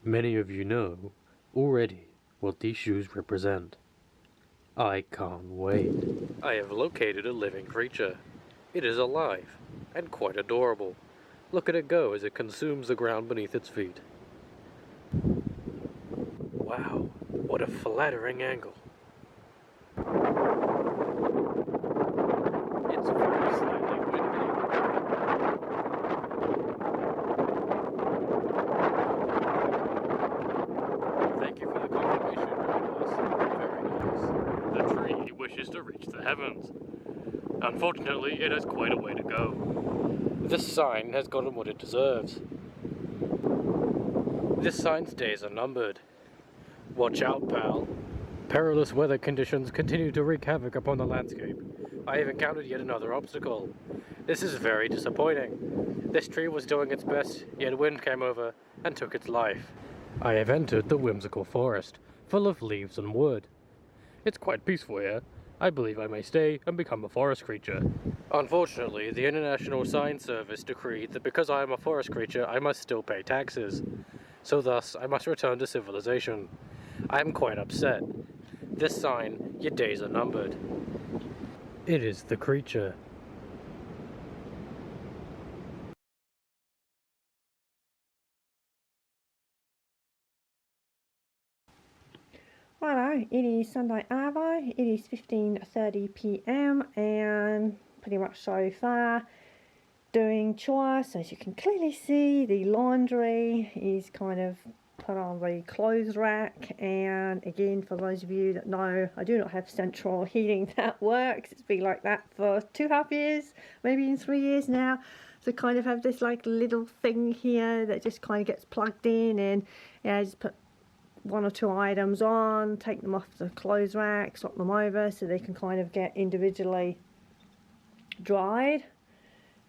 Many of you know already what these shoes represent. I can't wait. I have located a living creature. It is alive and quite adorable. Look at it go as it consumes the ground beneath its feet. Wow, what a flattering angle. It's very slightly windy. Thank you for the confirmation, Vlogmas. Very nice. The tree wishes to reach the heavens. Unfortunately, it has quite a way to go. This sign has gotten what it deserves. This sign's days are numbered. Watch out, pal. Perilous weather conditions continue to wreak havoc upon the landscape. I have encountered yet another obstacle. This is very disappointing. This tree was doing its best, yet wind came over and took its life. I have entered the whimsical forest, full of leaves and wood. It's quite peaceful here. I believe I may stay and become a forest creature. Unfortunately, the International Sign Service decreed that because I am a forest creature, I must still pay taxes. So thus, I must return to civilization. I am quite upset. This sign, your days are numbered. It is the creature. Righto, it is Sunday Arvo, it is 15:30 PM and pretty much so far doing chores. So as you can clearly see, the laundry is kind of put on the clothes rack, and again, for those of you that know, I do not have central heating that works. It's been like that for 2.5 years, maybe in 3 years now. So kind of have this like little thing here that just kind of gets plugged in, and yeah, I just put one or two items on, take them off the clothes rack, swap them over so they can kind of get individually dried.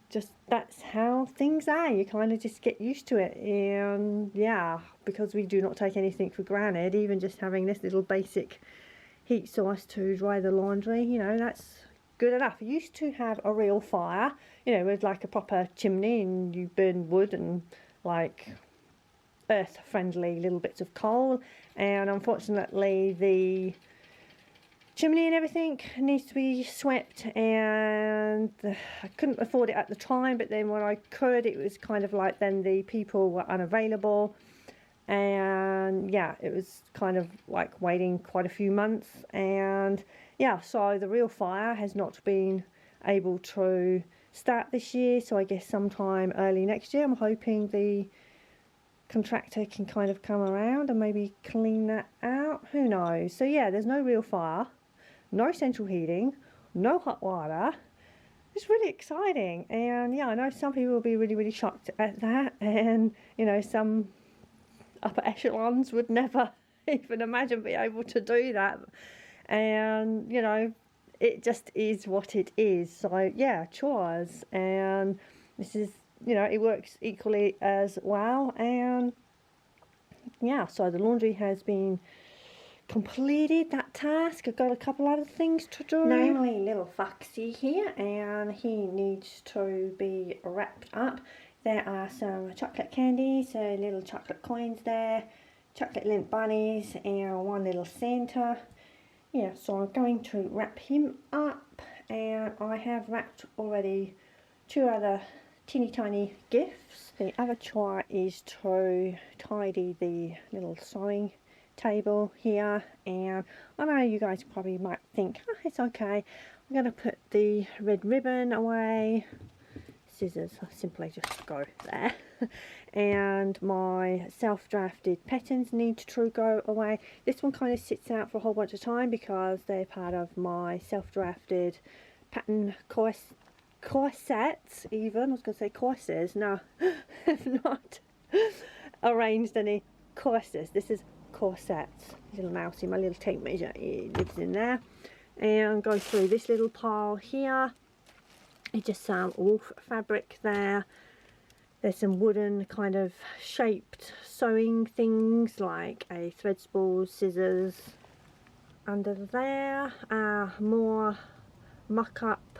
Just that's how things are. You kind of just get used to it, and yeah, because we do not take anything for granted, even just having this little basic heat source to dry the laundry, you know, that's good enough. I used to have a real fire, you know, with like a proper chimney, and you burn wood and like earth friendly little bits of coal, and unfortunately the chimney and everything needs to be swept, and I couldn't afford it at the time, but then when I could, it was kind of like then the people were unavailable, and yeah, it was kind of like waiting quite a few months, and yeah, so the real fire has not been able to start this year, so I guess sometime early next year I'm hoping the contractor can kind of come around and maybe clean that out. Who knows? So yeah, there's no real fire, no central heating, no hot water. It's really exciting, and yeah, I know some people will be really shocked at that, and you know, some upper echelons would never even imagine being able to do that, and you know, it just is what it is. So yeah, chores, and this is, you know, it works equally as well, and yeah, so the laundry has been completed, that task. I've got a couple other things to do, namely little Foxy here, and he needs to be wrapped up. There are some chocolate candies, so little chocolate coins there, chocolate lint bunnies, and one little Santa. Yeah, so I'm going to wrap him up, and I have wrapped already two other teeny tiny gifts. The other chore is to tidy the little sewing table here, and I know you guys probably might think, oh, it's okay, I'm going to put the red ribbon away. Scissors simply just go there. And my self-drafted patterns need to go away. This one kind of sits out for a whole bunch of time because they're part of my self-drafted pattern corsets even. I was going to say courses. No, I've not arranged any courses. This is corsets. Little mousey, my little tape measure, it lives in there. And go through this little pile here. It's just some wolf fabric there. There's some wooden kind of shaped sewing things like a thread spool, scissors. Under there are more muck up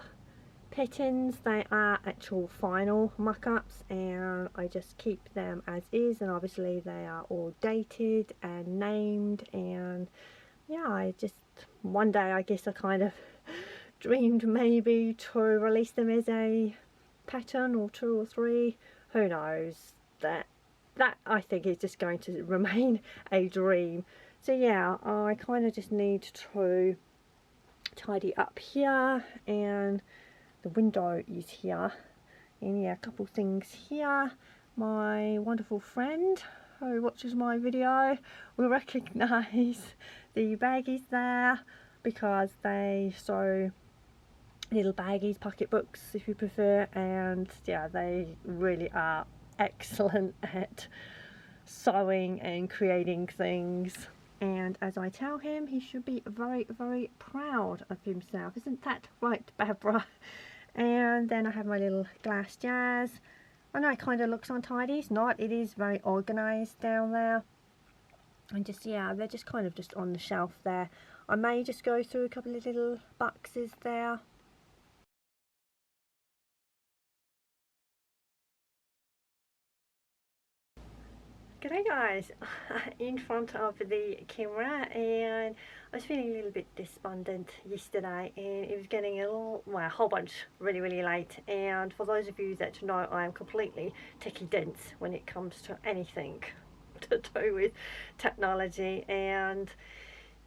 patterns. They are actual final mock-ups, and I just keep them as is, and obviously they are all dated and named. And yeah, I just one day I guess I kind of dreamed maybe to release them as a pattern, or 2 or 3, who knows. That I think is just going to remain a dream. So yeah, I kind of just need to tidy up here, and the window is here, and yeah, a couple things here. My wonderful friend who watches my video will recognise the baggies there, because they sew little baggies, pocketbooks if you prefer, and yeah, they really are excellent at sewing and creating things. And as I tell him, he should be very, very proud of himself. Isn't that right, Barbara? And then I have my little glass jars. I know it kind of looks untidy. It's not. It is very organised down there. And just, yeah, they're just kind of just on the shelf there. I may just go through a couple of little boxes there. G'day guys, in front of the camera, and I was feeling a little bit despondent yesterday, and it was getting a whole bunch really late. And for those of you that know, I am completely techie dense when it comes to anything to do with technology, and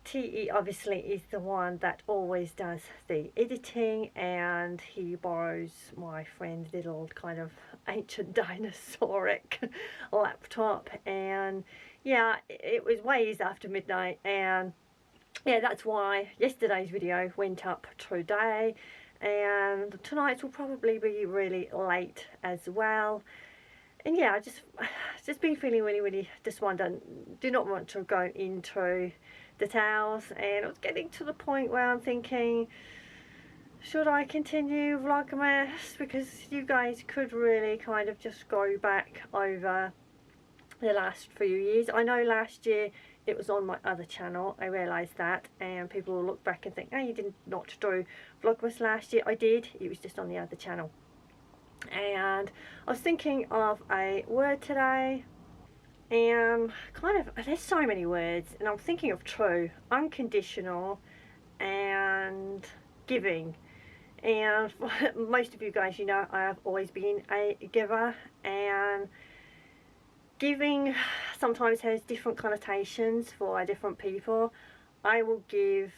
TE obviously is the one that always does the editing, and he borrows my friend's little kind of ancient dinosauric laptop. And yeah, it was ways after midnight, and yeah, that's why yesterday's video went up today, and tonight's will probably be really late as well. And yeah, I just been feeling really despondent. Do not want to go into details, and it was getting to the point where I'm thinking, should I continue Vlogmas? Because you guys could really kind of just go back over the last few years. I know last year it was on my other channel, I realised that, and people will look back and think, oh, you did not do Vlogmas last year. I did, it was just on the other channel. And I was thinking of a word today, and kind of, there's so many words, and I'm thinking of true, unconditional, and giving. And most of you guys, you know, I have always been a giver, and giving sometimes has different connotations for different people. I will give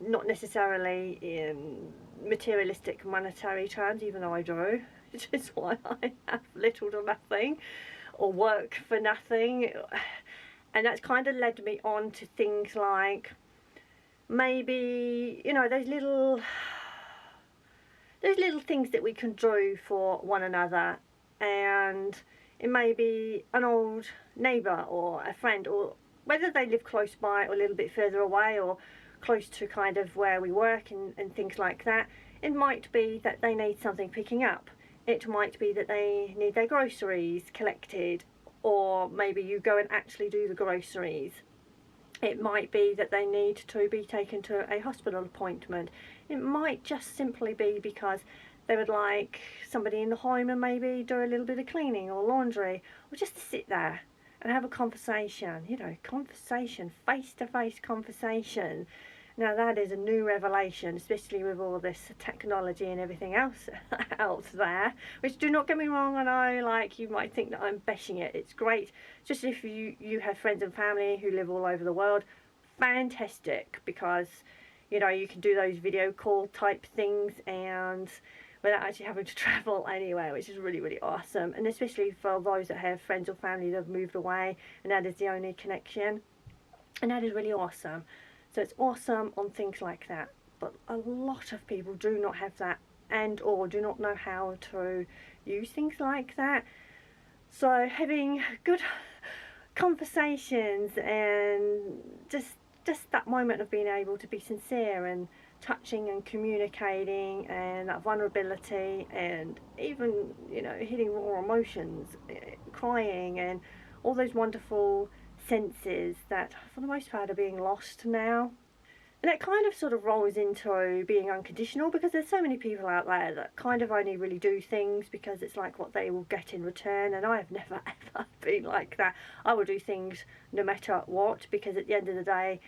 not necessarily in materialistic monetary terms, even though I do, which is why I have little to nothing or work for nothing. And that's kind of led me on to things like, maybe, you know, those little things that we can do for one another. And it may be an old neighbour or a friend, or whether they live close by or a little bit further away, or close to kind of where we work and things like that. It might be that they need something picking up. It might be that they need their groceries collected, or maybe you go and actually do the groceries. It might be that they need to be taken to a hospital appointment. It might just simply be because they would like somebody in the home and maybe do a little bit of cleaning or laundry, or just to sit there and have a conversation, you know, conversation, face-to-face conversation. Now that is a new revelation, especially with all this technology and everything else out there, which, do not get me wrong, I know, like, you might think that I'm bashing it. It's great, just if you have friends and family who live all over the world, fantastic, because, you know, you can do those video call type things and without actually having to travel anywhere, which is really awesome. And especially for those that have friends or family that have moved away and that is the only connection, and that is really awesome. So it's awesome on things like that, but a lot of people do not have that, and or do not know how to use things like that. So having good conversations and just that moment of being able to be sincere and touching and communicating, and that vulnerability, and even, you know, hitting raw emotions, crying, and all those wonderful senses that for the most part are being lost now. And it kind of sort of rolls into being unconditional, because there's so many people out there that kind of only really do things because it's like what they will get in return. And I have never ever been like that. I will do things no matter what, because at the end of the day,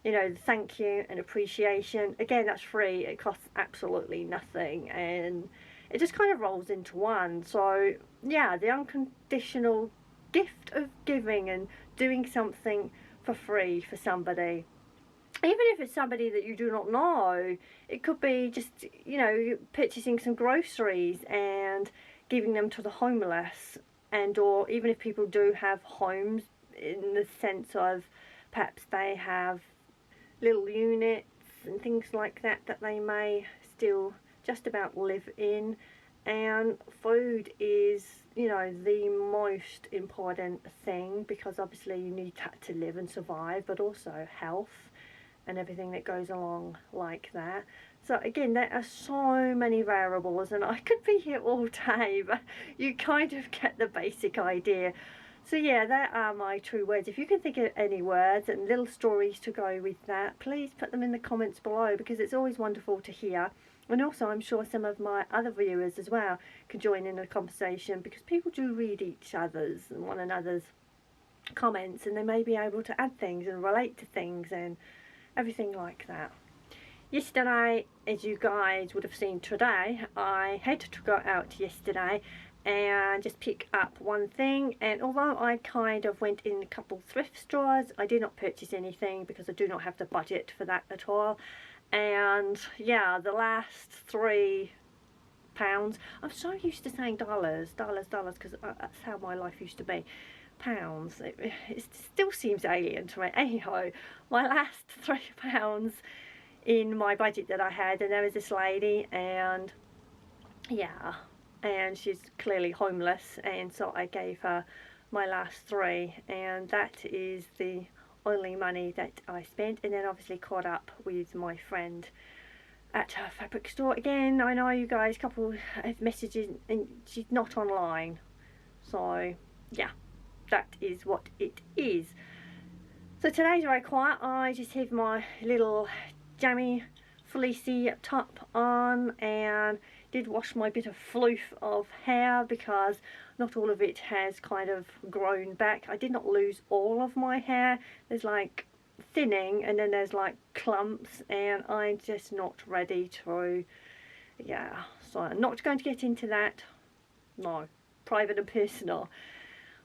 you know, thank you and appreciation, again, that's free. It costs absolutely nothing, and it just kind of rolls into one. So yeah, the unconditional gift of giving and doing something for free for somebody, even if it's somebody that you do not know. It could be just, you know, purchasing some groceries and giving them to the homeless, and or even if people do have homes, in the sense of perhaps they have little units and things like that that they may still just about live in. And food is, you know, the most important thing, because obviously you need that to live and survive, but also health and everything that goes along like that. So again, there are so many variables, and I could be here all day, but you kind of get the basic idea. So yeah, there are my true words. If you can think of any words and little stories to go with that, please put them in the comments below, because it's always wonderful to hear. And also, I'm sure some of my other viewers as well can join in the conversation, because people do read each other's and one another's comments, and they may be able to add things and relate to things and everything like that. Yesterday, as you guys would have seen today, I had to go out yesterday and just pick up one thing. And although I kind of went in a couple thrift stores, I did not purchase anything because I do not have the budget for that at all. And yeah, the last £3, I'm so used to saying dollars, because that's how my life used to be. Pounds, it still seems alien to me. Anyhow, my last £3 in my budget that I had, and there was this lady, and yeah, and she's clearly homeless, and so I gave her my last three, and that is the only money that I spent. And then obviously caught up with my friend at her fabric store again. I know you guys, a couple of messages, and she's not online, so yeah, that is what it is. So today's very quiet. I just have my little jammy fleecy top on, and did wash my bit of floof of hair, because not all of it has kind of grown back. I did not lose all of my hair. There's like thinning, and then there's like clumps, and I'm just not ready to, yeah, so I'm not going to get into that. No, private and personal.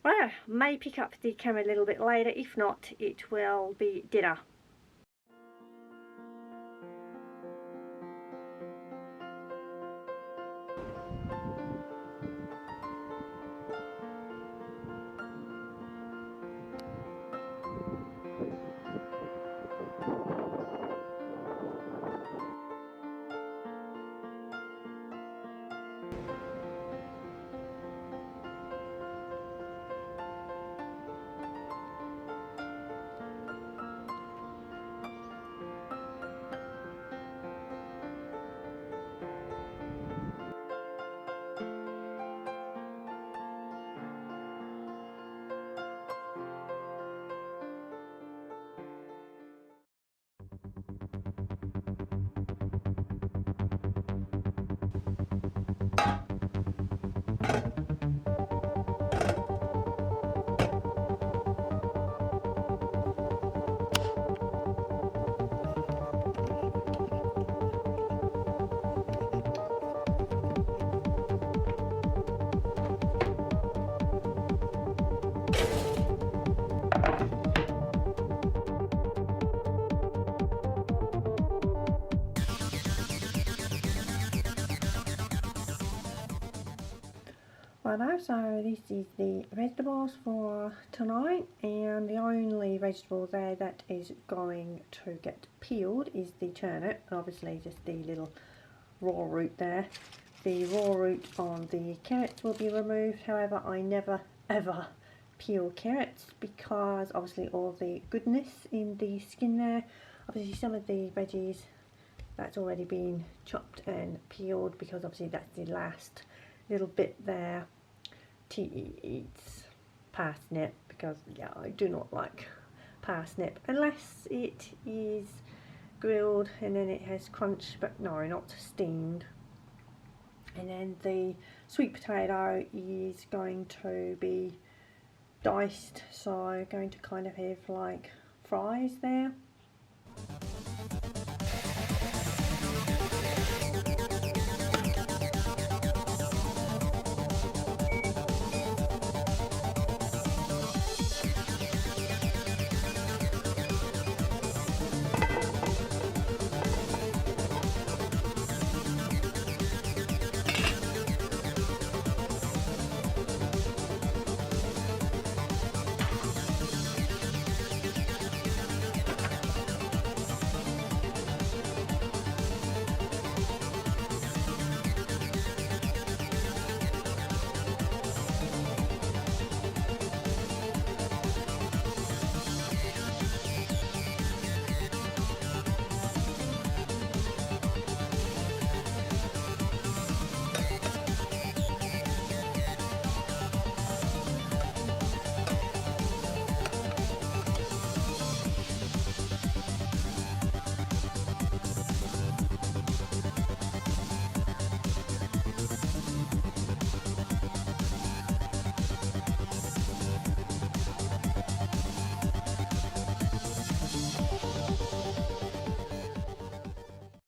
Well, may pick up the camera a little bit later. If not, it will be dinner. Righto, so this is the vegetables for tonight, and the only vegetable there that is going to get peeled is the turnip, and obviously just the little raw root there. The raw root on the carrots will be removed. However, I never ever peel carrots, because obviously all the goodness in the skin there. Obviously some of the veggies, that's already been chopped and peeled, because obviously that's the last little bit there. T eats parsnip, because yeah, I do not like parsnip unless it is grilled, and then it has crunch, but no, not steamed. And then the sweet potato is going to be diced, so going to kind of have like fries there.